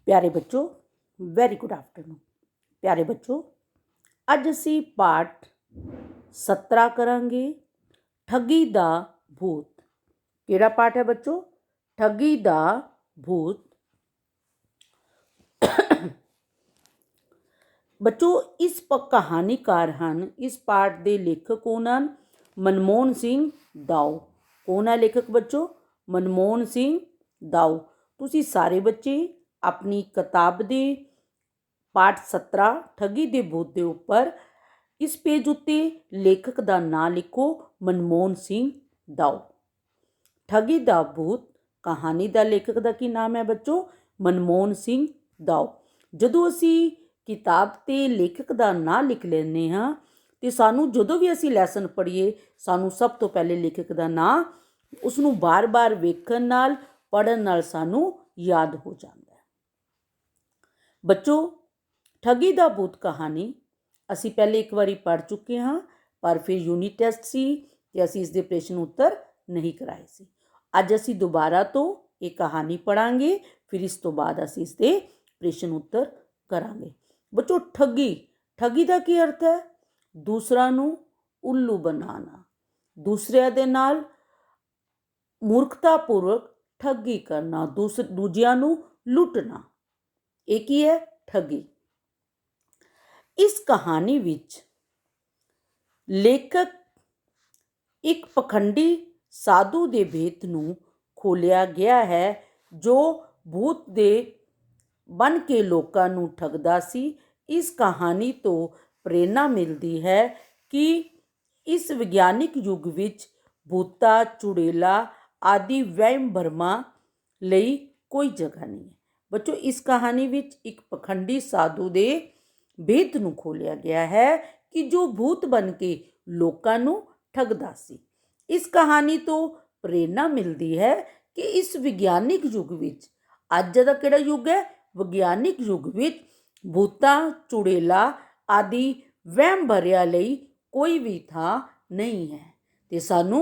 प्यारे बच्चों, very good afternoon. प्यारे बच्चों, अज असी पाठ 17 करांगे, ठगी दा भूत। किहड़ा पाठ है बच्चों? ठगी दा भूत। बच्चों, इस कहानीकार हैं, इस पाठ के लेखक कौन हैं? मनमोहन सिंह दाऊ। कौन है लेखक बच्चों? मनमोहन सिंह दाऊ। तुसी सारे बच्चे अपनी किताब दे पाठ 17 ठगी दे भूत के उपर इस पेज उत्ते लेखक का नाम लिखो, मनमोहन सिंह दाऊ। ठगी दा भूत कहानी का लेखक का की नाम है बच्चों? मनमोहन सिंह दाऊ। जदों असी किताब ते लेखक का नाम लिख लेने हाँ तो सानू जदों भी असी लैसन पढ़ीए सानू सब तो पहले लेखक का नाम उसनू बार बार वेखण नाल पढ़न नाल सानू याद हो जाता है। बच्चों, ठगी दा भूत कहानी असी पहले एक बारी पढ़ चुके हाँ, पर फिर यूनिट टैसट सी ते असी इसके प्रश्न उत्तर नहीं कराए सी। अज असी दोबारा तो ये कहानी पढ़ांगे, फिर इस तो बाद असी इसके प्रश्न उत्तर करांगे। बच्चों, ठगी ठगी का की अर्थ है? दूसरा नू उल्लू बनाना, दूसरे दे नाल मूर्खतापूर्वक ठगी करना, दूजियां नू लुटना, एक ही है ठगी। इस कहानी विच लेखक एक पखंडी साधु दे भेत नू खोलिया गया है जो भूत दे बन के लोकां नू ठगदा सी। इस कहानी तो प्रेरणा मिलती है कि इस विग्यानिक युग विच भूता चुड़ेला आदि वहम भरमा लई कोई जगह नहीं है। बच्चों, इस कहानी विच एक पखंडी साधु दे भेत नू खोलिया गया है कि जो भूत बन के लोकां नू ठगदा सी। इस कहानी तो प्रेरणा मिलती है कि इस विग्यानिक युग विच, अज दा किहड़ा युग है? विग्यानिक युग विच भूतां चुड़ेला आदि वहम भरिया लई कोई भी थां नहीं है ते सानू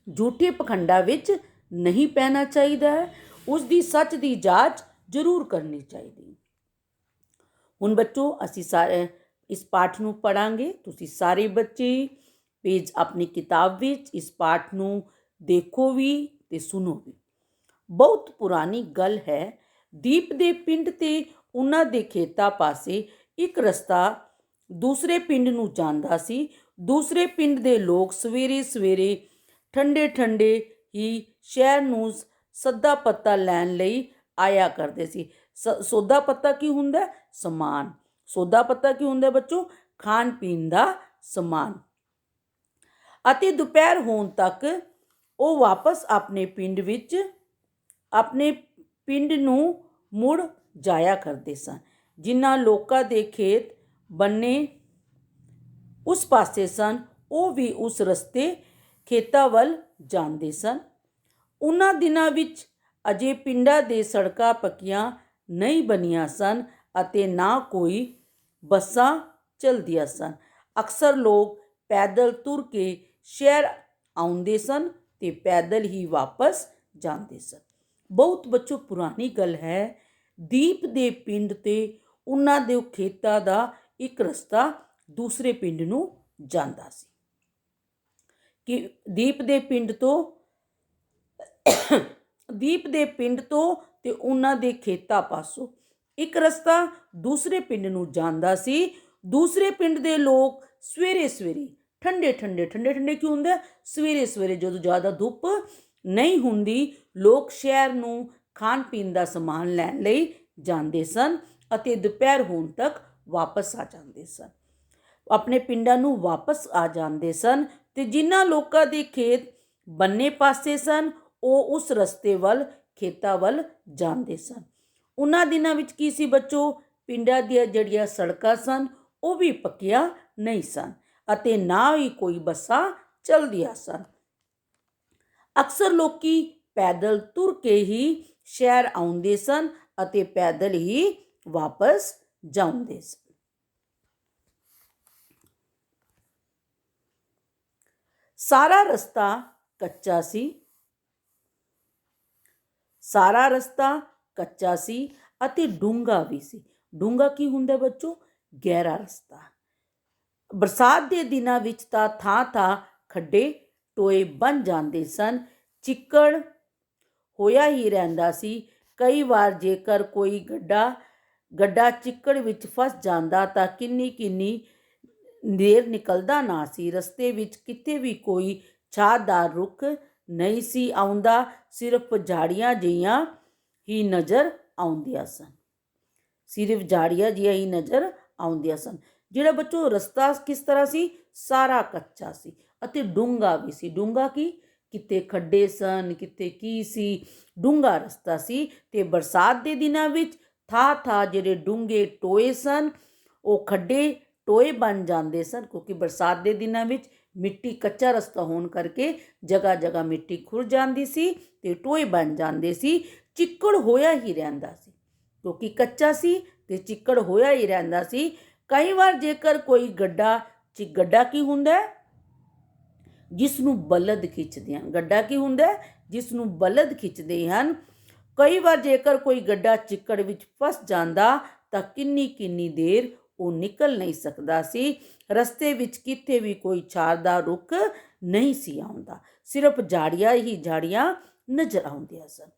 झूठे पखंडां विच नहीं पैना चाहिदा है, उसकी सच की जांच जरूर करनी चाहिए। हुण बच्चों, असी सारे इस पाठ नू पढ़ांगे। तुसी सारे बच्चे पेज अपनी किताब विच इस पाठ नू देखो भी ते सुनो भी। बहुत पुरानी गल है, दीप दे पिंड ते उन्हां दे खेतां पासे एक रस्ता दूसरे पिंड नू जांदा सी। दूसरे पिंड दे लोग सवेरे सवेरे ठंडे ठंडे ही शहर नू सद्दा पत्ता लैण लई आया करदे सी। सौदा पत्ता की हुंदा? समान। सौदा पत्ता की हुंदा बच्चों? खाण पीण दा समान। अते दोपहर होण तक वो वापस अपने पिंड विच अपने पिंड नू मुड़ जाया करते सन। जिन्हां लोकां दे खेत बन्ने उस पासे सन, वो भी उस रस्ते खेतां वल जांदे सन। उन्हां दिनां विच अजे पिंडां दे सड़कां पक्कियां नहीं बनियां सन अते ना कोई बसां चलदियां सन। अक्सर लोग पैदल तुर के शहर आउंदे सन ते पैदल ही वापस जांदे सन। बहुत बच्चों पुरानी गल है, दीप दे पिंड ते उन्हां दे खेतां दा एक रस्ता दूसरे पिंड नू जांदा सी कि दीप दे पिंड तो दीप दे पिंड तो ते उन्हां दे खेतां पासों एक रस्ता दूसरे पिंड नू जांदा सी। दूसरे पिंड दे लोग सवेरे सवेरे ठंडे ठंडे ठंडे ठंडे क्यों हुंदा? सवेरे सवेरे जदों ज़्यादा धुप नहीं हुंदी, लोग शहर नू खाण पीण दा समान लैण लई जांदे सन अते दोपहर होण तक वापस आ जांदे सन, अपने पिंडां नू वापस आ जांदे सन। ते जिन्हां लोकां दे खेत बन्ने पासे सन, वो उस रस्ते वल खेतां वल जांदे सन। उन्हां दिनां विच की सी बच्चों? पिंडां ਦੀਆਂ ਜਿਹੜੀਆਂ सड़कां सन वो भी पक्कियां नहीं सन अते ना ही कोई बसां चलदियां सन। अक्सर लोकी पैदल तुर के ही शहर आउंदे सन अते पैदल ही वापस जाउंदे सन। सारा रस्ता कच्चा सी। सारा रस्ता ਕੱਚਾ ਸੀ ਅਤੇ ਡੂੰਘਾ ਵੀ ਸੀ। ਡੂੰਘਾ ਕੀ ਹੁੰਦਾ ਬੱਚੋ? ਗਹਿਰਾ ਰਸਤਾ। ਬਰਸਾਤ ਦੇ ਦਿਨਾਂ ਵਿੱਚ ਤਾਂ ਥਾਂ ਥਾਂ ਖੱਡੇ ਟੋਏ ਬਣ ਜਾਂਦੇ ਸਨ। ਚਿੱਕੜ ਹੋਇਆ ਹੀ ਰਹਿੰਦਾ ਸੀ। ਕਈ ਵਾਰ ਜੇਕਰ ਕੋਈ ਗੱਡਾ ਚਿੱਕੜ ਵਿੱਚ ਫਸ ਜਾਂਦਾ ਤਾਂ ਕਿੰਨੀ ਕਿੰਨੀ ਦੇਰ ਨਿਕਲਦਾ ਨਾ ਸੀ। ਰਸਤੇ ਵਿੱਚ ਕਿਤੇ ਵੀ ਕੋਈ ਛਾਂਦਾਰ ਰੁੱਖ ਨਹੀਂ ਸੀ ਆਉਂਦਾ, ਸਿਰਫ ਝਾੜੀਆਂ ਜਿਹੀਆਂ ਹੀ ਨਜ਼ਰ ਆਉਂਦੀਆਂ ਸਨ। ਸਿਰਫ ਝਾੜੀਆਂ ਜਿਹੀਆਂ ਹੀ ਨਜ਼ਰ ਆਉਂਦੀਆਂ ਸਨ। ਜਿਹੜਾ ਬੱਚੋ ਰਸਤਾ ਕਿਸ ਤਰ੍ਹਾਂ ਸੀ? ਸਾਰਾ ਕੱਚਾ ਸੀ ਅਤੇ ਡੂੰਘਾ ਵੀ ਸੀ। ਡੂੰਘਾ ਕੀ? ਕਿਤੇ ਖੱਡੇ ਸਨ, ਕਿਤੇ ਕੀ ਸੀ, ਡੂੰਘਾ ਰਸਤਾ ਸੀ। ਤੇ ਬਰਸਾਤ ਦੇ ਦਿਨਾਂ ਵਿੱਚ ਥਾਂ ਥਾਂ ਜਿਹੜੇ ਡੂੰਘੇ ਟੋਏ ਸਨ ਉਹ ਖੱਡੇ ਟੋਏ ਬਣ ਜਾਂਦੇ ਸਨ, ਕਿਉਂਕਿ ਬਰਸਾਤ ਦੇ ਦਿਨਾਂ ਵਿੱਚ ਮਿੱਟੀ ਕੱਚਾ ਰਸਤਾ ਹੋਣ ਕਰਕੇ ਜਗ੍ਹਾ ਜਗ੍ਹਾ ਮਿੱਟੀ ਖੁਰ ਜਾਂਦੀ ਸੀ ਤੇ ਟੋਏ ਬਣ ਜਾਂਦੇ ਸੀ। ਚਿੱਕੜ ਹੋਇਆ ਹੀ ਰਹਿੰਦਾ ਸੀ, ਕਿਉਂਕਿ ਕੱਚਾ ਸੀ ਤੇ ਚਿੱਕੜ ਹੋਇਆ ਹੀ ਰਹਿੰਦਾ ਸੀ। ਕਈ ਵਾਰ ਜੇਕਰ ਕੋਈ ਗੱਡਾ ਕੀ ਹੁੰਦਾ? ਜਿਸ ਨੂੰ ਬਲਦ ਖਿੱਚਦੇ ਹਨ। ਗੱਡਾ ਕੀ ਹੁੰਦਾ? ਜਿਸ ਨੂੰ ਬਲਦ ਖਿੱਚਦੇ ਹਨ। ਕਈ ਵਾਰ ਜੇਕਰ ਕੋਈ ਗੱਡਾ ਚਿੱਕੜ ਵਿੱਚ ਫਸ ਜਾਂਦਾ ਤਾਂ ਕਿੰਨੀ ਕਿੰਨੀ ਦੇਰ ਉਹ ਨਿਕਲ ਨਹੀਂ ਸਕਦਾ ਸੀ। ਰਸਤੇ ਵਿੱਚ ਕਿਤੇ ਵੀ ਕੋਈ ਛਾਂਦਾਰ ਰੁੱਖ ਨਹੀਂ ਸੀ ਆਉਂਦਾ, ਸਿਰਫ ਝਾੜੀਆਂ ਹੀ ਝਾੜੀਆਂ ਨਜ਼ਰ ਆਉਂਦੀਆਂ ਸਨ।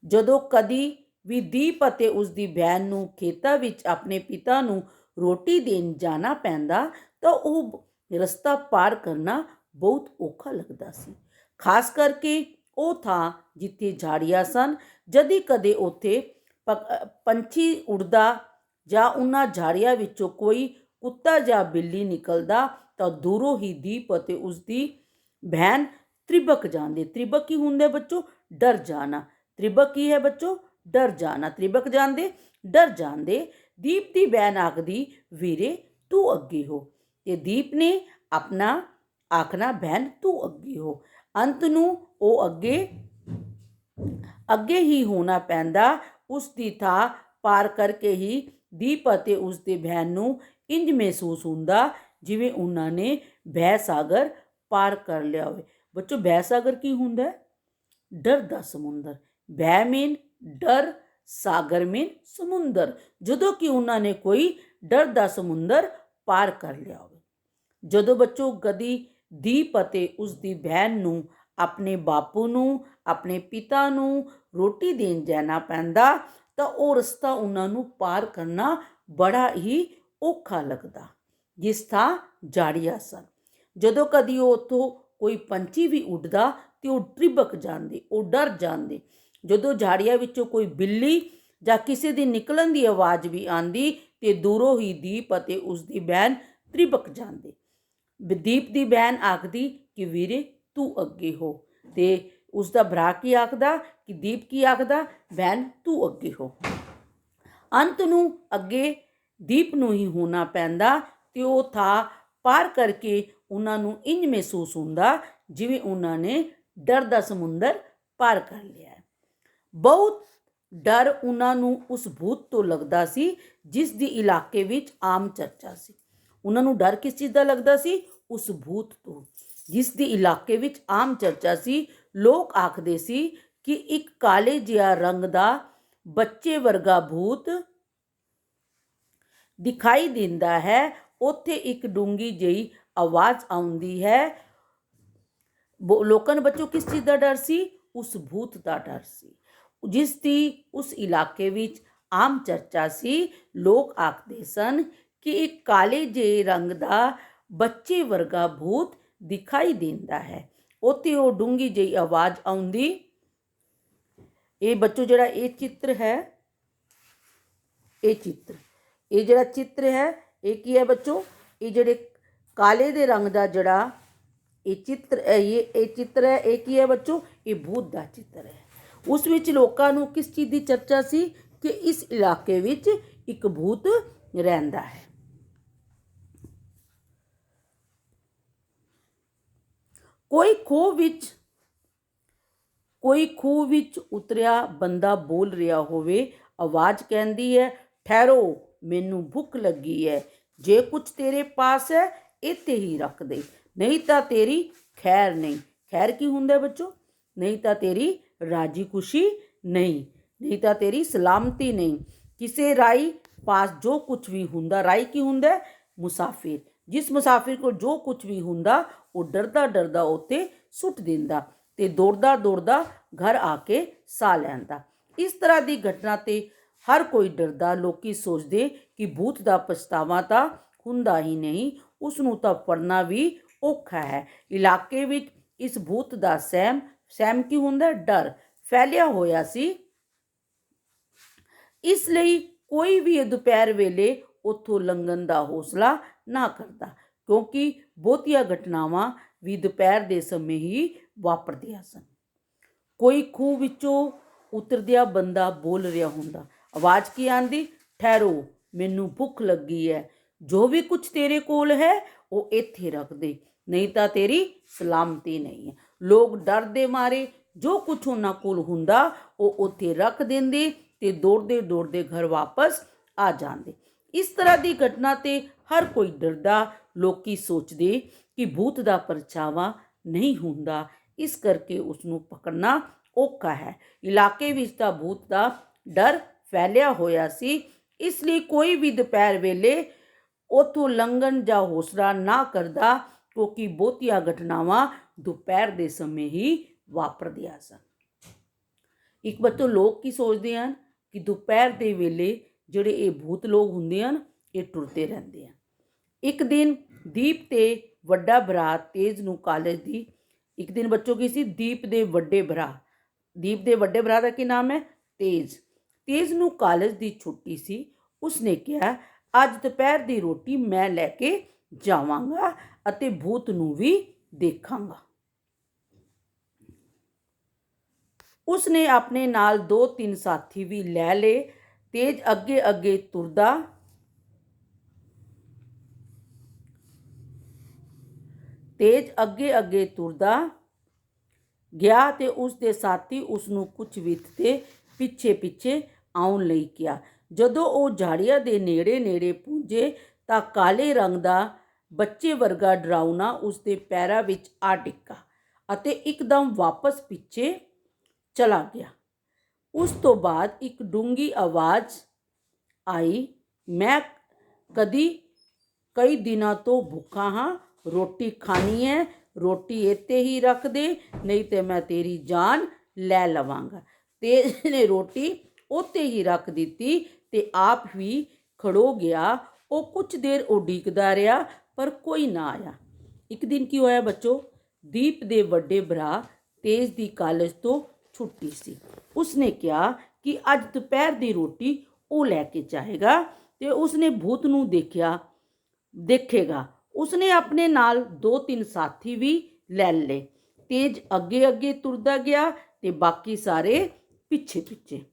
ਜਦੋਂ ਕਦੀ ਵੀ ਦੀਪ ਅਤੇ ਉਸਦੀ ਭੈਣ ਨੂੰ ਖੇਤਾਂ ਵਿੱਚ ਆਪਣੇ ਪਿਤਾ ਨੂੰ ਰੋਟੀ ਦੇਣ ਜਾਣਾ ਪੈਂਦਾ ਤਾਂ ਉਹ ਰਸਤਾ ਪਾਰ ਕਰਨਾ ਬਹੁਤ ਔਖਾ ਲੱਗਦਾ ਸੀ, ਖਾਸ ਕਰਕੇ ਉਹ ਥਾਂ ਜਿੱਥੇ ਝਾੜੀਆਂ ਸਨ। ਜਦੀ ਕਦੇ ਉੱਥੇ ਪੰਛੀ ਉੱਡਦਾ ਜਾਂ ਉਹਨਾਂ ਝਾੜੀਆਂ ਵਿੱਚੋਂ ਕੋਈ ਕੁੱਤਾ ਜਾਂ ਬਿੱਲੀ ਨਿਕਲਦਾ ਤਾਂ ਦੂਰੋਂ ਹੀ ਦੀਪ ਅਤੇ ਉਸਦੀ ਭੈਣ ਤ੍ਰਿਬਕ ਜਾਂਦੇ। ਤ੍ਰਿਬਕ ਕੀ ਹੁੰਦਾ ਬੱਚੋ? ਡਰ ਜਾਣਾ। ਤ੍ਰਿਬਕ ਕੀ ਹੈ ਬੱਚੋ? ਡਰ ਜਾਣਾ। ਤ੍ਰਿਬਕ ਜਾਂਦੇ, ਡਰ ਜਾਂਦੇ। ਦੀਪ ਦੀ ਭੈਣ ਆਖਦੀ, ਵੀਰੇ ਤੂੰ ਅੱਗੇ ਹੋ, ਤੇ ਦੀਪ ਨੇ ਆਪਣਾ ਆਖਣਾ, ਭੈਣ ਤੂੰ ਅੱਗੇ ਹੋ। ਅੰਤ ਨੂੰ ਉਹ ਅੱਗੇ ਹੀ ਹੋਣਾ ਪੈਂਦਾ। ਉਸ ਦੀ ਥਾਂ ਪਾਰ ਕਰਕੇ ਹੀ ਦੀਪ ਅਤੇ ਉਸਦੇ ਭੈਣ ਨੂੰ ਇੰਜ ਮਹਿਸੂਸ ਹੁੰਦਾ ਜਿਵੇਂ ਉਹਨਾਂ ਨੇ ਭੈ ਸਾਗਰ ਪਾਰ ਕਰ ਲਿਆ ਹੋਵੇ। ਬੱਚੋ ਭੈ ਸਾਗਰ ਕੀ ਹੁੰਦਾ? ਡਰ ਦਾ ਸਮੁੰਦਰ। ਭੈ ਮੀਨ ਡਰ, ਸਾਗਰ ਮੀਨ ਸਮੁੰਦਰ। ਜਦੋਂ ਕਿ ਉਹਨਾਂ ਨੇ ਕੋਈ ਡਰ ਦਾ ਸਮੁੰਦਰ ਪਾਰ ਕਰ ਲਿਆ ਹੋਵੇ। ਜਦੋਂ ਬੱਚੋ ਕਦੀ ਦੀਪ ਅਤੇ ਉਸਦੀ ਭੈਣ ਨੂੰ ਆਪਣੇ ਬਾਪੂ ਨੂੰ, ਆਪਣੇ ਪਿਤਾ ਨੂੰ ਰੋਟੀ ਦੇਣ ਜਾਣਾ ਪੈਂਦਾ ਤਾਂ ਉਹ ਰਸਤਾ ਉਹਨਾਂ ਨੂੰ ਪਾਰ ਕਰਨਾ ਬੜਾ ਹੀ ਔਖਾ ਲੱਗਦਾ, ਜਿਸ ਥਾਂ ਝਾੜੀਆਂ ਸਨ। ਜਦੋਂ ਕਦੀ ਉਹ ਉੱਥੋਂ ਕੋਈ ਪੰਛੀ ਵੀ ਉੱਡਦਾ ਤੇ ਉਹ ਤ੍ਰਿਬਕ ਜਾਂਦੇ, ਉਹ ਡਰ ਜਾਂਦੇ। ਜਦੋਂ ਝਾੜੀਆਂ ਵਿੱਚੋਂ ਕੋਈ ਬਿੱਲੀ ਜਾਂ ਕਿਸੇ ਦੀ ਨਿਕਲਣ ਦੀ ਆਵਾਜ਼ ਵੀ ਆਉਂਦੀ ਤੇ ਦੂਰੋਂ ਹੀ ਦੀਪ ਅਤੇ ਉਸਦੀ ਭੈਣ ਤ੍ਰਿਬਕ ਜਾਂਦੇ। ਦੀਪ ਦੀ ਭੈਣ ਆਖਦੀ ਕਿ ਵੀਰੇ ਤੂੰ ਅੱਗੇ ਹੋ, ਤੇ ਉਸਦਾ ਭਰਾ ਕੀ ਆਖਦਾ? ਕਿ ਦੀਪ ਕੀ ਆਖਦਾ? ਭੈਣ ਤੂੰ ਅੱਗੇ ਹੋ। ਅੰਤ ਨੂੰ ਅੱਗੇ ਦੀਪ ਨੂੰ ਹੀ ਹੋਣਾ ਪੈਂਦਾ ਤੇ ਉਹ ਥਾਂ ਪਾਰ ਕਰਕੇ ਉਹਨਾਂ ਨੂੰ ਇੰਜ ਮਹਿਸੂਸ ਹੁੰਦਾ ਜਿਵੇਂ ਉਹਨਾਂ ਨੇ ਡਰ ਦਾ ਸਮੁੰਦਰ ਪਾਰ ਕਰ ਲਿਆ ਹੈ। ਬਹੁਤ ਡਰ ਉਹਨਾਂ ਨੂੰ ਉਸ ਭੂਤ ਤੋਂ ਲੱਗਦਾ ਸੀ ਜਿਸ ਦੀ ਇਲਾਕੇ ਵਿੱਚ ਆਮ ਚਰਚਾ ਸੀ। ਉਹਨਾਂ ਨੂੰ ਡਰ ਕਿਸ ਚੀਜ਼ ਦਾ ਲੱਗਦਾ ਸੀ? ਉਸ ਭੂਤ ਤੋਂ, ਜਿਸ ਦੀ ਇਲਾਕੇ ਵਿੱਚ ਆਮ ਚਰਚਾ ਸੀ। ਲੋਕ ਆਖਦੇ ਸੀ ਕਿ ਇੱਕ ਕਾਲੇ ਜਿਹਾ ਰੰਗ ਦਾ ਬੱਚੇ ਵਰਗਾ ਭੂਤ ਦਿਖਾਈ ਦਿੰਦਾ ਹੈ। ਉੱਥੇ ਇੱਕ ਡੂੰਗੀ ਜਿਹੀ ਆਵਾਜ਼ ਆਉਂਦੀ ਹੈ। ਲੋਕਾਂ ਨੂੰ ਬੱਚੋ ਕਿਸ ਚੀਜ਼ ਦਾ ਡਰ ਸੀ? ਉਸ ਭੂਤ ਦਾ ਡਰ ਸੀ, ਜਿਸ ਦੀ ਉਸ ਇਲਾਕੇ ਵਿੱਚ ਆਮ ਚਰਚਾ ਸੀ। ਲੋਕ ਆਖਦੇ ਸਨ ਕਿ ਇੱਕ ਕਾਲੇ ਜਿਹੇ ਰੰਗ ਦਾ ਬੱਚੇ ਵਰਗਾ ਭੂਤ ਦਿਖਾਈ ਦਿੰਦਾ ਹੈ। ਉੱਥੇ ਉਹ ਡੂੰਗੀ ਜਿਹੀ ਆਵਾਜ਼ ਆਉਂਦੀ। ਇਹ ਬੱਚੋ ਜਿਹੜਾ ਇਹ ਚਿੱਤਰ ਹੈ, ਇਹ ਜਿਹੜਾ ਚਿੱਤਰ ਹੈ ਇਹ ਕੀ ਹੈ ਬੱਚੋ? ਇਹ ਜਿਹੜੇ ਕਾਲੇ ਦੇ ਰੰਗ ਦਾ ਜਿਹੜਾ ਇਹ ਚਿੱਤਰ ਹੈ, ਇਹ ਕੀ ਹੈ ਬੱਚੋ? ਇਹ ਭੂਤ ਦਾ ਚਿੱਤਰ ਹੈ। ਉਸ ਵਿੱਚ ਲੋਕਾਂ ਨੂੰ ਕਿਸ ਚੀਜ਼ ਦੀ ਚਰਚਾ ਸੀ? ਕਿ ਇਸ ਇਲਾਕੇ ਵਿੱਚ ਇੱਕ ਭੂਤ ਰਹਿੰਦਾ ਹੈ। ਕੋਈ ਖੂਹ ਵਿੱਚ ਉਤਰਿਆ ਬੰਦਾ ਬੋਲ ਰਿਹਾ ਹੋਵੇ। ਆਵਾਜ਼ ਕਹਿੰਦੀ ਹੈ, ਠਹਿਰੋ, ਮੈਨੂੰ ਭੁੱਖ ਲੱਗੀ ਹੈ। ਜੇ ਕੁਝ ਤੇਰੇ ਪਾਸ ਹੈ ਇੱਥੇ ਹੀ ਰੱਖ ਦੇ, ਨਹੀਂ ਤਾਂ ਤੇਰੀ ਖੈਰ ਨਹੀਂ। ਖੈਰ ਕੀ ਹੁੰਦਾ ਬੱਚੋ? ਨਹੀਂ ਤਾਂ ਤੇਰੀ ਰਾਜੀ ਖੁਸ਼ੀ ਨਹੀਂ। ਨਹੀਂ ਤਾਂ ਤੇਰੀ ਸਲਾਮਤੀ ਨਹੀਂ। ਕਿਸੇ ਰਾਈ ਪਾਸ ਜੋ ਕੁਝ ਵੀ ਹੁੰਦਾ, ਰਾਈ ਕੀ ਹੁੰਦਾ? ਮੁਸਾਫਿਰ। ਜਿਸ ਮੁਸਾਫਿਰ ਕੋਲ ਜੋ ਕੁਝ ਵੀ ਹੁੰਦਾ ਉਹ ਡਰਦਾ ਡਰਦਾ ਉੱਤੇ ਸੁੱਟ ਦਿੰਦਾ ਤੇ ਦੌੜਦਾ ਦੌੜਦਾ ਘਰ ਆ ਕੇ ਸਾਹ ਲੈਂਦਾ। ਇਸ ਤਰ੍ਹਾਂ ਦੀ ਘਟਨਾ ਤੇ ਹਰ ਕੋਈ ਡਰਦਾ। ਲੋਕੀ ਸੋਚਦੇ ਕਿ ਭੂਤ ਦਾ ਪਛਤਾਵਾ ਤਾਂ ਹੁੰਦਾ ਹੀ ਨਹੀਂ, ਉਸ ਨੂੰ ਤਾਂ ਫੜਨਾ ਵੀ ਔਖਾ ਹੈ। ਇਲਾਕੇ ਵਿੱਚ ਇਸ ਭੂਤ ਦਾ ਸਹਿਮ ਕੀ ਹੁੰਦਾ? ਡਰ ਫੈਲਿਆ ਹੋਇਆ ਸੀ। ਇਸ ਲਈ ਕੋਈ ਵੀ ਦੁਪਹਿਰ ਵੇਲੇ ਉੱਥੋਂ ਲੰਘਣ ਦਾ ਹੌਸਲਾ ਨਾ ਕਰਦਾ, ਕਿਉਂਕਿ ਬਹੁਤੀਆਂ ਘਟਨਾਵਾਂ ਵੀ ਦੁਪਹਿਰ ਦੇ ਸਮੇਂ ਹੀ ਵਾਪਰਦੀਆਂ ਸਨ। ਕੋਈ ਖੂਹ ਵਿੱਚੋਂ ਉਤਰਦਿਆ ਬੰਦਾ ਬੋਲ ਰਿਹਾ ਹੁੰਦਾ। ਆਵਾਜ਼ ਕੀ ਆਂਦੀ? ਠਹਿਰੋ, ਮੈਨੂੰ ਭੁੱਖ ਲੱਗੀ ਹੈ। ਜੋ ਵੀ ਕੁਝ ਤੇਰੇ ਕੋਲ ਹੈ ਉਹ ਇੱਥੇ ਰੱਖ ਦੇ, ਨਹੀਂ ਤਾਂ ਤੇਰੀ ਸਲਾਮਤੀ ਨਹੀਂ ਹੈ। ਲੋਕ ਡਰ ਦੇ ਮਾਰੇ ਜੋ ਕੁਝ ਉਹਨਾਂ ਕੋਲ ਹੁੰਦਾ ਉਹ ਉੱਥੇ ਰੱਖ ਦਿੰਦੇ ਤੇ ਦੌੜਦੇ ਦੌੜਦੇ ਘਰ ਵਾਪਸ ਆ ਜਾਂਦੇ। ਇਸ ਤਰ੍ਹਾਂ ਦੀ ਘਟਨਾ ਤੇ ਹਰ ਕੋਈ ਡਰਦਾ। ਲੋਕੀ ਸੋਚਦੇ ਕਿ ਭੂਤ ਦਾ ਪਰਛਾਵਾਂ ਨਹੀਂ ਹੁੰਦਾ, ਇਸ ਕਰਕੇ ਉਸ ਨੂੰ ਪਕੜਨਾ ਔਖਾ ਹੈ। ਇਲਾਕੇ ਵਿੱਚ ਤਾਂ ਭੂਤ ਦਾ ਡਰ ਫੈਲਿਆ ਹੋਇਆ ਸੀ, ਇਸ ਲਈ ਕੋਈ ਵੀ ਦੁਪਹਿਰ ਵੇਲੇ ਉੱਥੋਂ ਲੰਘਣ ਦਾ ਹੌਸਲਾ ਨਾ ਕਰਦਾ, ਕਿਉਂਕਿ ਬਹੁਤੀਆਂ ਘਟਨਾਵਾਂ ਦੁਪਹਿਰ ਦੇ ਸਮੇਂ ਹੀ ਵਾਪਰਦੀਆਂ ਸਨ। ਇੱਕ ਬੱਚੋ ਲੋਕ ਕੀ ਸੋਚਦੇ ਹਨ ਕਿ ਦੁਪਹਿਰ ਦੇ ਵੇਲੇ ਜਿਹੜੇ ਇਹ ਭੂਤ ਲੋਕ ਹੁੰਦੇ ਹਨ ਇਹ ਟੁਰਦੇ ਰਹਿੰਦੇ ਹਨ। ਇੱਕ ਦਿਨ ਦੀਪ ਤੇ ਵੱਡਾ ਭਰਾ ਤੇਜ ਨੂੰ ਕਾਲਜ ਦੀ ਇੱਕ ਦਿਨ ਬੱਚੋ ਕੀ ਸੀ? ਦੀਪ ਦੇ ਵੱਡੇ ਭਰਾ ਦਾ ਕੀ ਨਾਮ ਹੈ? ਤੇਜ ਨੂੰ ਕਾਲਜ ਦੀ ਛੁੱਟੀ ਸੀ। ਉਸਨੇ ਕਿਹਾ, ਅੱਜ ਦੁਪਹਿਰ ਦੀ ਰੋਟੀ ਮੈਂ ਲੈ ਕੇ ਜਾਵਾਂਗਾ ਅਤੇ ਭੂਤ ਨੂੰ ਵੀ ਦੇਖਾਂਗਾ। ਉਸਨੇ ਆਪਣੇ ਨਾਲ 2-3 ਸਾਥੀ ਵੀ ਲੈ ਲਏ। ਤੇਜ ਅੱਗੇ ਅੱਗੇ ਤੁਰਦਾ ਗਿਆ ਤੇ ਉਸ ਦੇ ਸਾਥੀ ਉਸ ਨੂੰ ਕੁਝ ਵਿੱਥ ਤੇ ਪਿੱਛੇ ਪਿੱਛੇ ਆਉਣ ਲਈ ਕਿਹਾ। ਜਦੋਂ ਉਹ ਝਾੜੀਆਂ ਦੇ ਨੇੜੇ ਨੇੜੇ ਪਹੁੰਚੇ ਤਾਂ ਕਾਲੇ ਰੰਗ ਦਾ ਬੱਚੇ ਵਰਗਾ ਡਰਾਉਣਾ ਉਸ ਦੇ ਪੈਰਾਂ ਵਿੱਚ ਆ ਡਿੱਗਾ ਅਤੇ ਇੱਕਦਮ ਵਾਪਸ ਪਿੱਛੇ ਚਲਾ ਗਿਆ। ਉਸ ਤੋਂ ਬਾਅਦ ਇੱਕ ਡੂੰਘੀ ਆਵਾਜ਼ ਆਈ, ਮੈਂ ਕਈ ਦਿਨਾਂ ਤੋਂ ਭੁੱਖਾ ਹਾਂ, ਰੋਟੀ ਖਾਣੀ ਹੈ, ਰੋਟੀ ਇੱਥੇ ਹੀ ਰੱਖ ਦੇ, ਨਹੀਂ ਤੇ ਮੈਂ ਤੇਰੀ ਜਾਨ ਲੈ ਲਵਾਂਗਾ। ਤੇਜ ਨੇ ਰੋਟੀ ਉੱਥੇ ਹੀ ਰੱਖ ਦਿੱਤੀ ਤੇ ਆਪ ਵੀ ਖੜੋ ਗਿਆ। ਉਹ ਕੁਝ ਦੇਰ ਉਡੀਕਦਾ ਰਿਹਾ ਪਰ ਕੋਈ ਨਾ ਆਇਆ। ਇੱਕ ਦਿਨ ਕੀ ਹੋਇਆ ਬੱਚੋ? ਦੀਪ ਦੇ ਵੱਡੇ ਭਰਾ ਤੇਜ ਦੀ ਕਾਲਜ ਤੋਂ ਛੁੱਟੀ ਸੀ। ਉਸਨੇ ਕਿਹਾ ਕਿ ਅੱਜ ਦੁਪਹਿਰ ਦੀ ਰੋਟੀ ਉਹ ਲੈ ਕੇ ਜਾਏਗਾ ਤੇ ਉਸਨੇ ਭੂਤ ਨੂੰ ਦੇਖੇਗਾ। ਉਸਨੇ ਆਪਣੇ ਨਾਲ 2-3 ਸਾਥੀ ਵੀ ਲੈ ਲਏ। ਤੇਜ ਅੱਗੇ ਅੱਗੇ ਤੁਰਦਾ ਗਿਆ ਤੇ ਬਾਕੀ ਸਾਰੇ ਪਿੱਛੇ ਪਿੱਛੇ।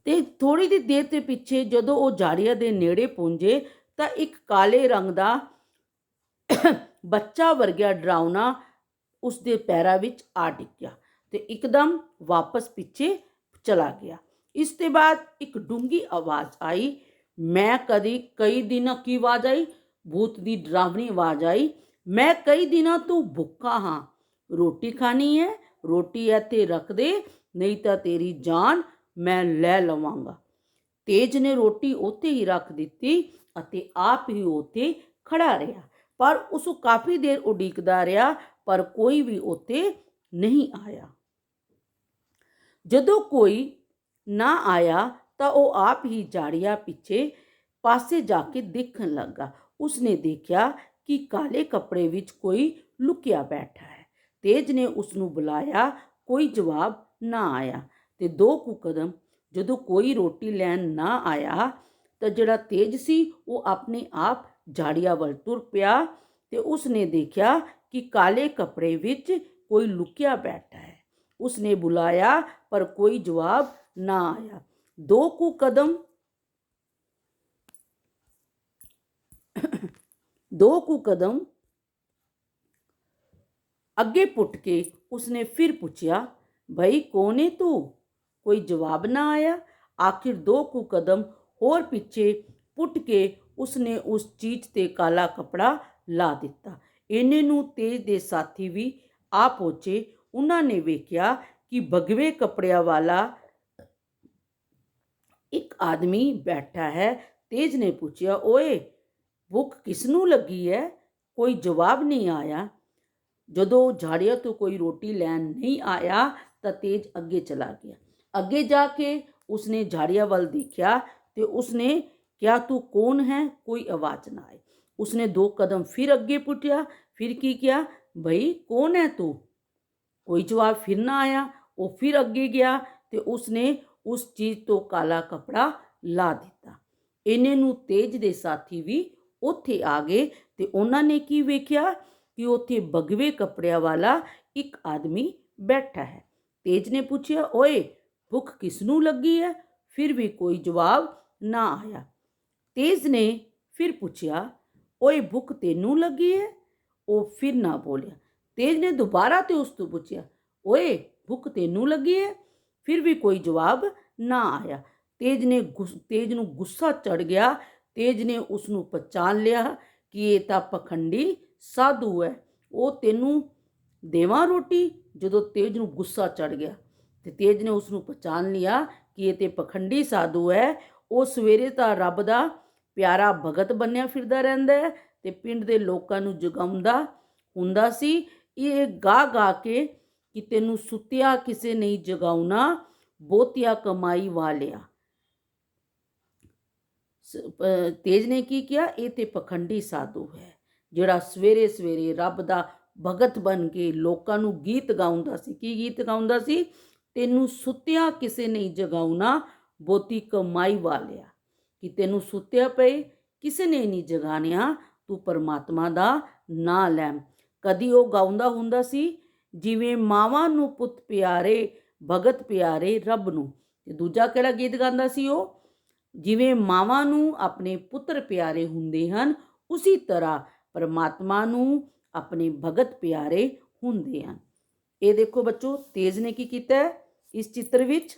ਤੇ ਥੋੜੀ ਜਿਹੀ ਦੇਰ ਦੇ ਪਿੱਛੇ ਜਦੋਂ ਉਹ ਝਾੜੀਆਂ ਦੇ ਨੇੜੇ ਪਹੁੰਚੇ ਤਾਂ ਇੱਕ ਕਾਲੇ ਰੰਗ ਦਾ ਬੱਚਾ ਵਰਗਾ ਡਰਾਉਣਾ ਉਸ ਦੇ ਪੈਰਾਂ ਵਿੱਚ ਆ ਡਿੱਗਿਆ ਤੇ ਇੱਕਦਮ ਵਾਪਸ ਪਿੱਛੇ ਚਲਾ ਗਿਆ। ਇਸ ਤੋਂ ਬਾਅਦ ਇੱਕ ਡੂੰਘੀ ਆਵਾਜ਼ ਆਈ, ਕਈ ਦਿਨਾਂ ਕੀ ਆਵਾਜ਼ ਆਈ? ਭੂਤ ਦੀ ਡਰਾਵਣੀ ਆਵਾਜ਼ ਆਈ, ਮੈਂ ਕਈ ਦਿਨਾਂ ਤੋਂ ਭੁੱਖਾ ਹਾਂ, ਰੋਟੀ ਖਾਣੀ ਹੈ, ਰੋਟੀ ਇੱਥੇ ਰੱਖ ਦੇ, ਨਹੀਂ ਤਾਂ ਤੇਰੀ ਜਾਨ ਮੈਂ ਲੈ ਲਵਾਂਗਾ। ਤੇਜ ਨੇ ਰੋਟੀ ਉੱਥੇ ਹੀ ਰੱਖ ਦਿੱਤੀ ਅਤੇ ਆਪ ਹੀ ਉੱਥੇ ਖੜਾ ਰਿਹਾ, ਪਰ ਉਸ ਕਾਫੀ ਦੇਰ ਉਡੀਕਦਾ ਰਿਹਾ ਪਰ ਕੋਈ ਵੀ ਉੱਥੇ ਨਹੀਂ ਆਇਆ। ਜਦੋਂ ਕੋਈ ਨਾ ਆਇਆ ਤਾਂ ਉਹ ਆਪ ਹੀ ਝਾੜੀਆਂ ਪਿੱਛੇ ਪਾਸੇ ਜਾ ਕੇ ਦੇਖਣ ਲੱਗਾ। ਉਸਨੇ ਦੇਖਿਆ ਕਿ ਕਾਲੇ ਕੱਪੜੇ ਵਿੱਚ ਕੋਈ ਲੁਕਿਆ ਬੈਠਾ ਹੈ। ਤੇਜ ਨੇ ਉਸ ਨੂੰ ਬੁਲਾਇਆ, ਕੋਈ ਜਵਾਬ ਨਾ ਆਇਆ ਤੇ 2 ਕੁ ਕਦਮ ਜਦੋਂ ਕੋਈ ਰੋਟੀ ਲੈਣ ਨਾ ਆਇਆ ਤਾਂ ਜਿਹੜਾ ਤੇਜ ਸੀ ਉਹ ਆਪਣੇ ਆਪ ਝਾੜੀਆਂ ਵੱਲ ਤੁਰ ਪਿਆ ਤੇ ਉਸਨੇ ਦੇਖਿਆ ਕਿ ਕਾਲੇ ਕੱਪੜੇ ਵਿੱਚ ਕੋਈ ਲੁਕਿਆ ਬੈਠਾ ਹੈ। ਉਸਨੇ ਬੁਲਾਇਆ ਪਰ ਕੋਈ ਜਵਾਬ ਨਾ ਆਇਆ। 2 ਕੁ ਕਦਮ ਅੱਗੇ ਪੁੱਟ ਕੇ ਉਸਨੇ ਫਿਰ ਪੁੱਛਿਆ, ਭਈ ਕੌਣ ਹੈ ਤੂੰ? ਕੋਈ ਜਵਾਬ ਨਾ ਆਇਆ। ਆਖਿਰ 2 ਕੁ ਕਦਮ ਹੋਰ ਪਿੱਛੇ ਪੁੱਟ ਕੇ ਉਸਨੇ ਉਸ ਚੀਜ਼ ਤੇ ਕਾਲਾ ਕੱਪੜਾ ਲਾ ਦਿੱਤਾ। ਇੰਨੇ ਨੂੰ ਤੇਜ ਦੇ ਸਾਥੀ ਵੀ ਆ ਪਹੁੰਚੇ। ਉਹਨਾਂ ਨੇ ਵੇਖਿਆ ਕਿ ਭਗਵੇਂ ਕੱਪੜਿਆਂ ਵਾਲਾ ਆਦਮੀ ਬੈਠਾ ਹੈ। ਤੇਜ ਨੇ ਪੁੱਛਿਆ, ਓਏ ਭੁੱਖ ਕਿਸ ਨੂੰ ਲੱਗੀ ਹੈ? ਕੋਈ ਜਵਾਬ ਨਹੀਂ ਆਇਆ। ਜਦੋਂ ਝਾੜੀਆਂ ਤੋਂ ਕੋਈ ਰੋਟੀ ਲੈਣ ਨਹੀਂ ਆਇਆ ਤਾਂ ਤੇਜ ਅੱਗੇ ਚਲਾ ਗਿਆ। ਅੱਗੇ ਜਾ ਕੇ ਉਸਨੇ ਝਾੜੀਆਂ ਵੱਲ ਦੇਖਿਆ ਤੇ ਉਸਨੇ ਕਿਹਾ, ਤੂੰ ਕੌਣ ਹੈ? ਕੋਈ ਆਵਾਜ਼ ਨਾ ਆਈ। ਉਸਨੇ 2 ਕਦਮ ਫਿਰ ਅੱਗੇ ਪੁੱਟਿਆ। ਫਿਰ ਕੀ ਕਿਹਾ, ਭਈ ਕੌਣ ਹੈ ਤੂੰ? ਕੋਈ ਜਵਾਬ ਫਿਰ ਨਾ ਆਇਆ। ਉਹ ਫਿਰ ਅੱਗੇ ਗਿਆ ਤੇ ਉਸਨੇ ਉਸ ਚੀਜ਼ ਤੋਂ ਕਾਲਾ ਕੱਪੜਾ ਲਾ ਦਿੱਤਾ। ਇੰਨੇ ਨੂੰ ਤੇਜ ਦੇ ਸਾਥੀ ਵੀ ਉੱਥੇ ਆ ਗਏ ਤੇ ਉਹਨਾਂ ਨੇ ਕੀ ਵੇਖਿਆ ਕਿ ਉੱਥੇ ਭਗਵੇਂ ਕੱਪੜਿਆਂ ਵਾਲਾ ਇੱਕ ਆਦਮੀ ਬੈਠਾ ਹੈ। ਤੇਜ ਨੇ ਪੁੱਛਿਆ, ਓਏ ਭੁੱਖ ਕਿਸ ਨੂੰ ਲੱਗੀ ਹੈ? ਫਿਰ ਵੀ ਕੋਈ ਜਵਾਬ ਨਾ ਆਇਆ। ਤੇਜ ਨੇ ਫਿਰ ਪੁੱਛਿਆ, ਓਏ ਭੁੱਖ ਤੈਨੂੰ ਲੱਗੀ ਹੈ? ਉਹ ਫਿਰ ਨਾ ਬੋਲਿਆ। ਤੇਜ ਨੇ ਦੁਬਾਰਾ ਤੇ ਉਸ ਤੋਂ ਪੁੱਛਿਆ, ਓਏ ਭੁੱਖ ਤੈਨੂੰ ਲੱਗੀ ਹੈ? ਫਿਰ ਵੀ ਕੋਈ ਜਵਾਬ ਨਾ ਆਇਆ। ਤੇਜ ਨੂੰ ਗੁੱਸਾ ਚੜ ਗਿਆ। ਤੇਜ ਨੇ ਉਸ ਨੂੰ ਪਛਾਣ ਲਿਆ ਕਿ ਇਹ ਤਾਂ ਪਖੰਡੀ ਸਾਧੂ ਹੈ। ਉਹ ਤੈਨੂੰ ਦੇਵਾਂ ਰੋਟੀ? ਜਦੋਂ ਤੇਜ ਨੂੰ ਗੁੱਸਾ ਚੜ ਗਿਆ ਤੇ ਤੇਜ ਨੇ ਉਸ ਨੂੰ ਪਛਾਣ ਲਿਆ ਕਿ ਇਹ ਤੇ ਪਖੰਡੀ ਸਾਧੂ ਹੈ। ਉਹ ਸਵੇਰੇ ਤਾਂ ਰੱਬ ਦਾ ਪਿਆਰਾ ਭਗਤ ਬਣਿਆ ਫਿਰਦਾ ਰਹਿੰਦਾ ਹੈ ਤੇ ਪਿੰਡ ਦੇ ਲੋਕਾਂ ਨੂੰ ਜਗਾਉਂਦਾ ਹੁੰਦਾ ਸੀ। ਇਹ ਗਾ ਗਾ ਕੇ ਕਿ ਤੈਨੂੰ ਸੁੱਤਿਆ ਕਿਸੇ ਨਹੀਂ ਜਗਾਉਣਾ, ਬਹੁਤੀਆ ਕਮਾਈ ਵਾਲਿਆ। ਤੇਜ ਨੇ ਕੀ ਕਿਹਾ, ਇਹ ਤੇ ਪਖੰਡੀ ਸਾਧੂ ਹੈ ਜਿਹੜਾ ਸਵੇਰੇ ਸਵੇਰੇ ਰੱਬ ਦਾ ਭਗਤ ਬਣ ਕੇ ਲੋਕਾਂ ਨੂੰ ਗੀਤ ਗਾਉਂਦਾ ਸੀ। ਕੀ ਗੀਤ ਗਾਉਂਦਾ ਸੀ? ਤੈਨੂੰ ਸੁੱਤਿਆ ਕਿਸੇ ਨਹੀਂ ਜਗਾਉਣਾ, ਬਹੁਤੀ ਕਮਾਈ ਵਾਲਿਆ। ਕਿ ਤੈਨੂੰ ਸੁੱਤਿਆ ਪਏ ਕਿਸੇ ਨੇ ਨਹੀਂ ਜਗਾਣਿਆ, ਤੂੰ ਪਰਮਾਤਮਾ ਦਾ ਨਾਂ ਲੈ। ਕਦੀ ਉਹ ਗਾਉਂਦਾ ਹੁੰਦਾ ਸੀ, ਜਿਵੇਂ ਮਾਵਾਂ ਨੂੰ ਪੁੱਤ ਪਿਆਰੇ, ਭਗਤ ਪਿਆਰੇ ਰੱਬ ਨੂੰ। ਤੇ ਦੂਜਾ ਕਿਹੜਾ ਗੀਤ ਗਾਉਂਦਾ ਸੀ ਉਹ? ਜਿਵੇਂ ਮਾਵਾਂ ਨੂੰ ਆਪਣੇ ਪੁੱਤਰ ਪਿਆਰੇ ਹੁੰਦੇ ਹਨ, ਉਸੇ ਤਰ੍ਹਾਂ ਪਰਮਾਤਮਾ ਨੂੰ ਆਪਣੇ ਭਗਤ ਪਿਆਰੇ ਹੁੰਦੇ ਹਨ। ਇਹ ਦੇਖੋ ਬੱਚੋ, ਤੇਜ ਨੇ ਕੀ ਕੀਤਾ ਹੈ ਇਸ ਚਿੱਤਰ ਵਿੱਚ?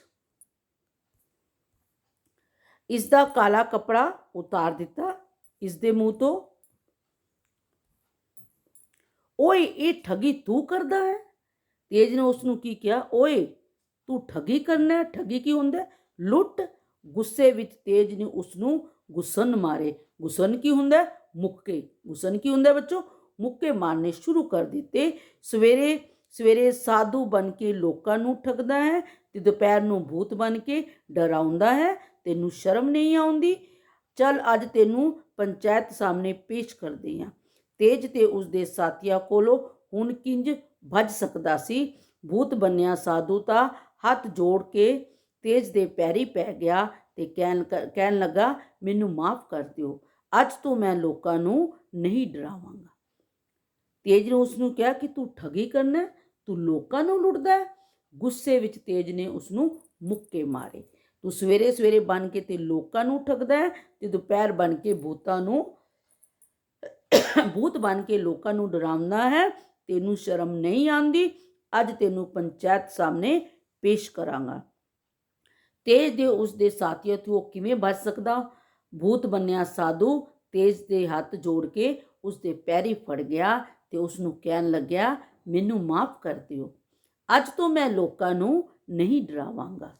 ਇਸ ਦਾ ਕਾਲਾ ਕੱਪੜਾ ਉਤਾਰ ਦਿੱਤਾ ਇਸ ਦੇ ਮੂੰਹ ਤੋਂ। ਓਏ ਇਹ ਠੱਗੀ ਤੂੰ ਕਰਦਾ ਹੈ? ਤੇਜ ਨੇ ਉਸ ਨੂੰ ਕੀ ਕਿਹਾ, ਓਏ ਤੂੰ ਠੱਗੀ ਕਰਨਾ ਹੈ? ਠੱਗੀ ਕੀ ਹੁੰਦਾ? ਲੁੱਟ। ਗੁੱਸੇ ਵਿੱਚ ਤੇਜ ਨੇ ਉਸ ਨੂੰ ਗੁੱਸਨ ਮਾਰੇ। ਗੁੱਸਨ ਕੀ ਹੁੰਦਾ? ਮੁੱਕੇ। ਗੁੱਸਨ ਕੀ ਹੁੰਦਾ ਬੱਚੋ? ਮੁੱਕੇ ਮਾਰਨੇ ਸ਼ੁਰੂ ਕਰ ਦਿੱਤੇ। ਸਵੇਰੇ ਸਵੇਰੇ ਸਾਧੂ ਬਣ ਕੇ ਲੋਕਾਂ ਨੂੰ ਠੱਗਦਾ ਹੈ ਤੇ ਦੁਪਹਿਰ ਨੂੰ ਭੂਤ ਬਣ ਕੇ ਡਰਾਉਂਦਾ ਹੈ। ਤੈਨੂੰ ਸ਼ਰਮ ਨਹੀਂ ਆਉਂਦੀ? ਚੱਲ ਅੱਜ ਤੈਨੂੰ ਪੰਚਾਇਤ ਸਾਹਮਣੇ ਪੇਸ਼ ਕਰਦੇ ਹਾਂ। ਤੇਜ ਤੇ ਉਸਦੇ ਸਾਥੀਆਂ ਕੋਲੋਂ ਹੁਣ ਕਿੰਜ ਭੱਜ ਸਕਦਾ ਸੀ। ਭੂਤ ਬਣਿਆ ਸਾਧੂ ਤਾਂ ਹੱਥ ਜੋੜ ਕੇ ਤੇਜ ਦੇ ਪੈਰੀ ਪੈ ਗਿਆ ਤੇ ਕਹਿਣ ਲੱਗਾ, ਮੈਨੂੰ ਮਾਫ ਕਰ ਦਿਓ, ਅੱਜ ਤੋਂ ਮੈਂ ਲੋਕਾਂ ਨੂੰ ਨਹੀਂ ਡਰਾਵਾਂਗਾ। ਤੇਜ ਨੇ ਉਸ ਨੂੰ ਕਿਹਾ ਕਿ ਤੂੰ ਠੱਗੀ ਕਰਨਾ, ਤੂੰ ਲੋਕਾਂ ਨੂੰ ਲੁੱਟਦਾ ਹੈ। ਗੁੱਸੇ ਵਿੱਚ ਤੇਜ ਨੇ ਉਸ ਨੂੰ ਮੁੱਕੇ ਮਾਰੇ। ਤੂੰ ਸਵੇਰੇ ਸਵੇਰੇ ਬਣ ਕੇ ਤੇ ਲੋਕਾਂ ਨੂੰ ਠੱਗਦਾ ਹੈ ਤੇ ਦੁਪਹਿਰ ਬਣ ਕੇ ਭੂਤ ਬਣ ਕੇ ਲੋਕਾਂ ਨੂੰ ਡਰਾਉਂਦਾ ਹੈ। ਤੈਨੂੰ ਸ਼ਰਮ ਨਹੀਂ ਆਉਂਦੀ? ਅੱਜ ਤੈਨੂੰ ਪੰਚਾਇਤ ਸਾਹਮਣੇ ਪੇਸ਼ ਕਰਾਂਗਾ। ਤੇਜ ਦੇ ਉਸਦੇ ਸਾਥੀਆਂ ਤੋਂ ਉਹ ਕਿਵੇਂ ਬਚ ਸਕਦਾ? ਭੂਤ ਬਣਿਆ ਸਾਧੂ ਤੇਜ ਦੇ ਹੱਥ ਜੋੜ ਕੇ ਉਸਦੇ ਪੈਰੀ ਫੜ ਗਿਆ ਤੇ ਉਸ ਨੂੰ ਕਹਿਣ ਲੱਗਿਆ, ਮੈਨੂੰ ਮਾਫ ਕਰ ਦਿਓ, ਅੱਜ ਤੋਂ ਮੈਂ ਲੋਕਾਂ ਨੂੰ ਨਹੀਂ ਡਰਾਵਾਂਗਾ।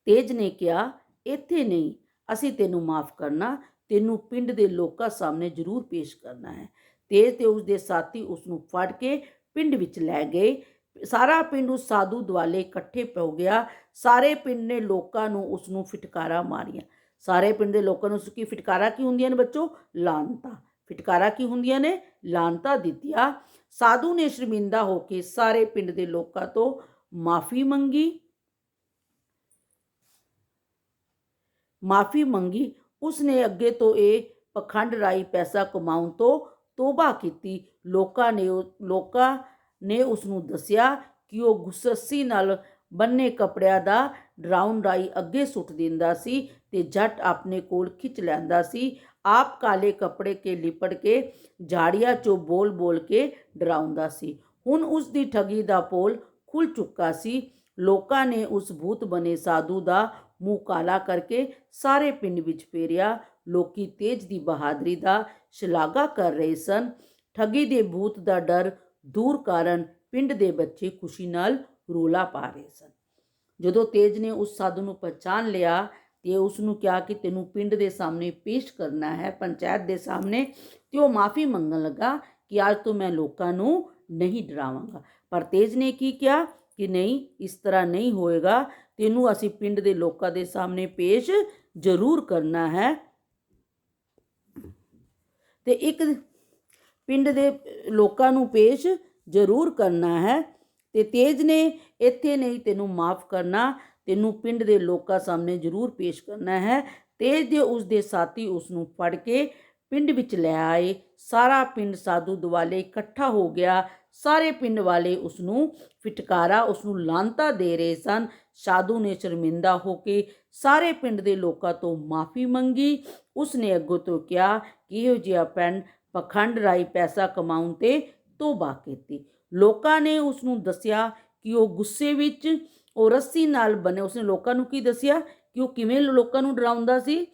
ਤੇਜ ਨੇ ਕਿਹਾ, ਇੱਥੇ ਨਹੀਂ, ਅਸੀਂ ਤੈਨੂੰ ਮਾਫ ਕਰਨਾ, ਤੈਨੂੰ ਪਿੰਡ ਦੇ ਲੋਕਾਂ ਸਾਹਮਣੇ ਜ਼ਰੂਰ ਪੇਸ਼ ਕਰਨਾ ਹੈ। ਤੇਜ ਤੇ ਉਸਦੇ ਸਾਥੀ ਉਸ ਨੂੰ ਫੜ ਕੇ ਪਿੰਡ ਵਿੱਚ ਲੈ ਗਏ। ਸਾਰਾ ਪਿੰਡ ਉਸ ਸਾਧੂ ਦੁਆਲੇ ਇਕੱਠੇ ਹੋ ਗਿਆ। ਸਾਰੇ ਪਿੰਡ ਨੇ ਲੋਕਾਂ ਨੂੰ ਉਸ ਨੂੰ ਫਿਟਕਾਰਾਂ ਮਾਰੀਆਂ। ਸਾਰੇ ਪਿੰਡ ਦੇ ਲੋਕਾਂ ਨੂੰ ਕੀ ਫਿਟਕਾਰਾਂ ਕੀ ਹੁੰਦੀਆਂ ਨੇ ਬੱਚੋ? ਲਾਨਤਾਂ। ਫਿਟਕਾਰਾਂ ਕੀ ਹੁੰਦੀਆਂ ਨੇ? ਲਾਨਤਾਂ ਦਿੱਤੀਆਂ। ਸਾਧੂ ਨੇ ਸ਼ਰਮਿੰਦਾ ਹੋ ਕੇ ਸਾਰੇ ਪਿੰਡ ਦੇ ਲੋਕਾਂ ਤੋਂ ਮਾਫੀ ਮੰਗੀ। ਉਸਨੇ ਅੱਗੇ ਤੋਂ ਇਹ ਪਖੰਡ ਰਾਹੀਂ ਪੈਸਾ ਕਮਾਉਣ ਤੋਂ ਤੋਬਾ ਕੀਤੀ। ਲੋਕਾਂ ਨੇ ਉਸ ਨੂੰ ਦੱਸਿਆ ਕਿ ਉਹ ਗੁੱਸਸੀ ਨਾਲ ਬੰਨੇ ਕੱਪੜਿਆਂ ਦਾ ਡਰਾਉਣ ਰਾਹੀਂ ਅੱਗੇ ਸੁੱਟ ਦਿੰਦਾ ਸੀ ਤੇ ਜੱਟ ਆਪਣੇ ਕੋਲ ਖਿੱਚ ਲੈਂਦਾ ਸੀ। ਆਪ ਕਾਲੇ ਕੱਪੜੇ ਕੇ ਲਿਪਟ ਕੇ ਝਾੜੀਆਂ 'ਚੋਂ ਬੋਲ ਬੋਲ ਕੇ ਡਰਾਉਂਦਾ ਸੀ। ਹੁਣ ਉਸ ਦੀ ਠੱਗੀ ਦਾ ਪੋਲ ਖੁੱਲ੍ਹ ਚੁੱਕਾ ਸੀ। ਲੋਕਾਂ ਨੇ ਉਸ ਭੂਤ ਬਣੇ ਸਾਧੂ ਦਾ ਮੂੰਹ ਕਾਲਾ ਕਰਕੇ ਸਾਰੇ ਪਿੰਡ ਵਿੱਚ ਫੇਰਿਆ। ਲੋਕੀ ਤੇਜ ਦੀ ਬਹਾਦਰੀ ਦਾ ਸ਼ਲਾਘਾ ਕਰ ਰਹੇ ਸਨ। ਠੱਗੀ ਦੇ ਭੂਤ ਦਾ ਡਰ ਦੂਰ ਕਾਰਨ ਪਿੰਡ ਦੇ ਬੱਚੇ ਖੁਸ਼ੀ ਨਾਲ ਰੌਲਾ ਪਾ ਰਹੇ ਸਨ। ਜਦੋਂ ਤੇਜ ਨੇ ਉਸ ਸਾਧੂ ਨੂੰ ਪਛਾਣ ਲਿਆ ਤੇ ਉਸ ਨੂੰ ਕਿਹਾ ਕਿ ਤੈਨੂੰ ਪਿੰਡ ਦੇ ਸਾਹਮਣੇ ਪੇਸ਼ ਕਰਨਾ ਹੈ, ਪੰਚਾਇਤ ਦੇ ਸਾਹਮਣੇ, ਤੇ ਉਹ ਮਾਫੀ ਮੰਗਣ ਲੱਗਾ ਕਿ ਅੱਜ ਤੋਂ ਮੈਂ ਲੋਕਾਂ ਨੂੰ ਨਹੀਂ ਡਰਾਵਾਂਗਾ। ਪਰ ਤੇਜ ਨੇ ਕੀ ਕਿਹਾ ਕਿ ਨਹੀਂ, ਇਸ ਤਰ੍ਹਾਂ ਨਹੀਂ ਹੋਏਗਾ, ਤੈਨੂੰ ਅਸੀਂ ਪਿੰਡ ਦੇ ਲੋਕਾਂ ਦੇ ਸਾਹਮਣੇ ਪੇਸ਼ ਜ਼ਰੂਰ ਕਰਨਾ ਹੈ। ਤੇ ਇੱਕ ਪਿੰਡ ਦੇ ਲੋਕਾਂ ਨੂੰ ਪੇਸ਼ ਜ਼ਰੂਰ ਕਰਨਾ ਹੈ। ਤੇ ਤੇਜ ਨੇ ਇੱਥੇ ਨਹੀਂ ਤੈਨੂੰ ਮਾਫ ਕਰਨਾ, ਤੈਨੂੰ ਪਿੰਡ ਦੇ ਲੋਕਾਂ ਸਾਹਮਣੇ ਜ਼ਰੂਰ ਪੇਸ਼ ਕਰਨਾ ਹੈ। ਤੇਜ ਦੇ ਉਸਦੇ ਸਾਥੀ ਉਸ ਨੂੰ ਫੜ ਕੇ ਪਿੰਡ ਵਿੱਚ ਲੈ ਆਏ। ਸਾਰਾ ਪਿੰਡ ਸਾਧੂ ਦੁਆਲੇ ਇਕੱਠਾ ਹੋ ਗਿਆ। ਸਾਰੇ ਪਿੰਡ ਵਾਲੇ ਉਸ ਨੂੰ ਫਿਟਕਾਰਾ, ਉਸ ਨੂੰ ਲਾਂਤਾਂ ਦੇ ਰਹੇ ਸਨ। ਸਾਧੂ ਨੇ ਸ਼ਰਮਿੰਦਾ ਹੋ ਕੇ ਸਾਰੇ ਪਿੰਡ ਦੇ ਲੋਕਾਂ ਤੋਂ ਮਾਫੀ ਮੰਗੀ। ਉਸ ਨੇ ਅੱਗੋਂ ਤੋਂ ਕਿਹਾ ਕਿ ਇਹੋ ਜਿਹਾ ਪਖੰਡ ਰਾਹੀਂ ਪੈਸਾ ਕਮਾਉਣ ਤੇ ਤੋਬਾ ਕੀਤੀ। ਲੋਕਾਂ ਨੇ ਉਸ ਨੂੰ ਦੱਸਿਆ ਕਿ ਉਹ ਗੁੱਸੇ ਵਿੱਚ ਉਹ ਰੱਸੀ ਨਾਲ ਬਣੇ, ਉਸਨੇ ਲੋਕਾਂ ਨੂੰ ਕੀ ਦੱਸਿਆ ਕਿ ਉਹ ਕਿਵੇਂ ਲੋਕਾਂ ਨੂੰ ਡਰਾਉਂਦਾ ਸੀ,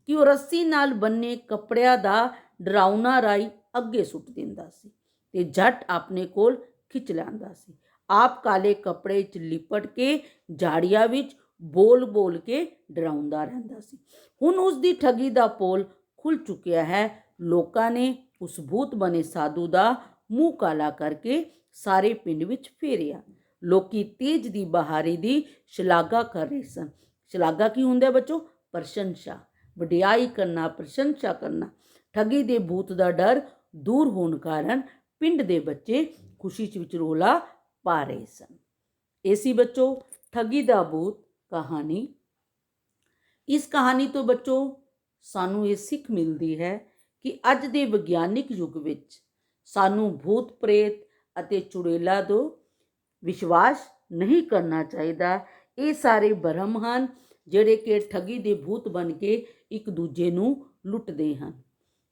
ਕਿ ਉਹ ਰੱਸੀ ਨਾਲ ਬੰਨੇ ਕੱਪੜਿਆਂ ਦਾ ਡਰਾਉਣਾ ਰਾਹੀਂ ਅੱਗੇ ਸੁੱਟ ਦਿੰਦਾ ਸੀ ਤੇ ਝੱਟ ਆਪਣੇ ਕੋਲ ਖਿੱਚ ਲੈਂਦਾ ਸੀ। ਆਪ ਕਾਲੇ ਕੱਪੜੇ 'ਚ ਲਿਪਟ ਕੇ ਝਾੜੀਆਂ ਵਿੱਚ ਬੋਲ ਬੋਲ ਕੇ ਡਰਾਉਂਦਾ ਰਹਿੰਦਾ ਸੀ। ਹੁਣ ਉਸ ਦੀ ਠੱਗੀ ਦਾ ਪੋਲ ਖੁੱਲ ਚੁੱਕਿਆ ਹੈ। ਲੋਕਾਂ ਨੇ ਉਸ ਭੂਤ ਬਣੇ ਸਾਧੂ ਦਾ ਮੂੰਹ ਕਾਲਾ ਕਰਕੇ ਸਾਰੇ ਪਿੰਡ ਵਿੱਚ ਫੇਰਿਆ। ਲੋਕੀ ਤੇਜ ਦੀ ਬਹਾਰੀ ਦੀ ਸ਼ਲਾਘਾ ਕਰ ਰਹੇ ਸਨ। ਸ਼ਲਾਘਾ ਕੀ ਹੁੰਦਾ ਬੱਚੋ? ਪ੍ਰਸ਼ੰਸਾ, ਵਡਿਆਈ ਕਰਨਾ, ਪ੍ਰਸ਼ੰਸਾ ਕਰਨਾ। ਠੱਗੀ ਦੇ ਭੂਤ ਦਾ ਡਰ ਦੂਰ ਹੋਣ ਕਾਰਨ ਪਿੰਡ ਦੇ ਬੱਚੇ ਖੁਸ਼ੀ ਵਿੱਚ ਰੋਲਾ ਪਾ ਰਹੇ ਸਨ। ਇਹ ਸੀ ਬੱਚੋ ਠੱਗੀ ਦਾ ਭੂਤ ਕਹਾਣੀ। ਇਸ ਕਹਾਣੀ ਤੋਂ ਬੱਚੋ ਸਾਨੂੰ ਇਹ ਸਿੱਖ ਮਿਲਦੀ ਹੈ ਕਿ ਅੱਜ ਦੇ ਵਿਗਿਆਨਿਕ ਯੁੱਗ ਵਿੱਚ ਸਾਨੂੰ ਭੂਤ ਪ੍ਰੇਤ ਅਤੇ ਚੁੜੇਲਾਂ ਤੋਂ ਵਿਸ਼ਵਾਸ ਨਹੀਂ ਕਰਨਾ ਚਾਹੀਦਾ। ਇਹ ਸਾਰੇ ਭਰਮ ਹਨ ਜਿਹੜੇ ਕਿ ਠੱਗੀ ਦੇ ਭੂਤ ਬਣ ਕੇ ਇੱਕ ਦੂਜੇ ਨੂੰ ਲੁੱਟਦੇ ਹਨ।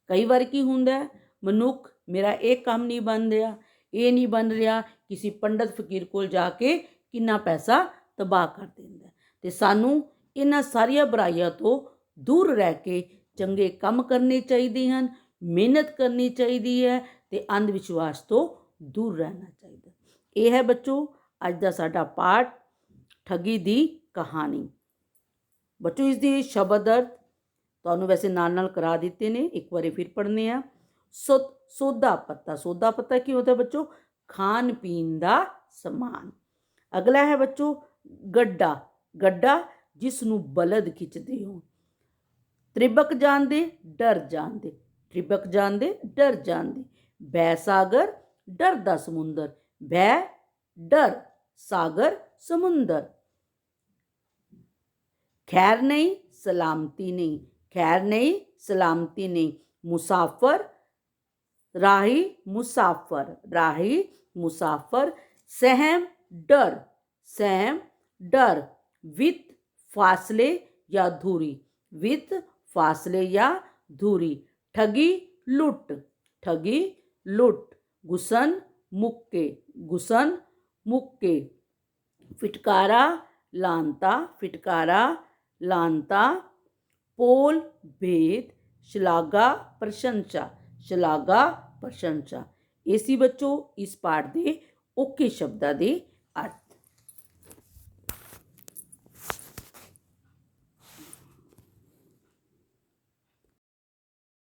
ਕਈ ਵਾਰ ਕੀ ਹੁੰਦਾ, ਮਨੁੱਖ ਮੇਰਾ ਇਹ ਕੰਮ ਨਹੀਂ ਬਣ ਰਿਹਾ, ਇਹ ਨਹੀਂ ਬਣ ਰਿਹਾ, ਕਿਸੇ ਪੰਡਤ ਫਕੀਰ ਕੋਲ ਜਾ ਕੇ ਕਿੰਨਾ ਪੈਸਾ ਤਬਾਹ ਕਰ ਦਿੰਦਾ। ਤੇ ਸਾਨੂੰ ਇਹਨਾਂ ਸਾਰੀਆਂ ਬੁਰਾਈਆਂ ਤੋਂ ਦੂਰ ਰਹਿ ਕੇ ਚੰਗੇ ਕੰਮ ਕਰਨੇ ਚਾਹੀਦੇ ਹਨ, ਮਿਹਨਤ ਕਰਨੀ ਚਾਹੀਦੀ ਹੈ ਤੇ ਅੰਧ ਵਿਸ਼ਵਾਸ ਤੋਂ ਦੂਰ ਰਹਿਣਾ ਚਾਹੀਦਾ। ਇਹ ਹੈ ਬੱਚੋ ਅੱਜ ਦਾ ਸਾਡਾ ਪਾਠ, ਠੱਗੀ ਦੀ ਕਹਾਣੀ। ਬੱਚੋ ਇਸ ਦੀ ਸ਼ਬਦ ਅਰਥ ਤੁਹਾਨੂੰ ਵੈਸੇ ਨਾਲ ਨਾਲ ਕਰਾ ਦਿੱਤੇ ਨੇ, ਇੱਕ ਵਾਰੀ ਫਿਰ ਪੜ੍ਹਨੇ ਆ। ਸੌਦਾ ਪੱਤਾ, ਸੌਦਾ ਪੱਤਾ ਕੀ ਹੁੰਦਾ ਬੱਚੋ? ਖਾਣ ਪੀਣ ਦਾ ਸਮਾਨ। ਅਗਲਾ ਹੈ ਬੱਚੋ ਗੱਡਾ, ਗੱਡਾ ਜਿਸ ਨੂੰ ਬਲਦ ਖਿੱਚਦੇ ਹੋ। ਤ੍ਰਿਬਕ ਜਾਂਦੇ ਡਰ ਜਾਂਦੇ, ਤ੍ਰਿਬਕ ਜਾਂਦੇ ਡਰ ਜਾਂਦੇ। ਭੈ ਸਾਗਰ ਡਰ ਦਾ ਸਮੁੰਦਰ, ਭੈ ਡਰ ਸਾਗਰ ਸਮੁੰਦਰ। खैर नहीं सलामती नहीं, खैर नहीं सलामती नहीं। मुसाफर राही, मुसाफर राही मुसाफर। सहम डर, सहम डर। वित फासले या धूरी, वित फासले या धूरी। ठगी लुट, ठगी लुट। गुसन मुक्के, गुसन मुक्के। फिटकारा लांता, फिटकारा लांता। पोल भेद, शलाघा प्रशंसा, शलाघा प्रशंसा। ਇਹ ਸੀ ਬੱਚੋ ਇਸ ਪਾਠ ਦੇ ਔਖੇ ਸ਼ਬਦਾਂ ਦੇ ਅਰਥ।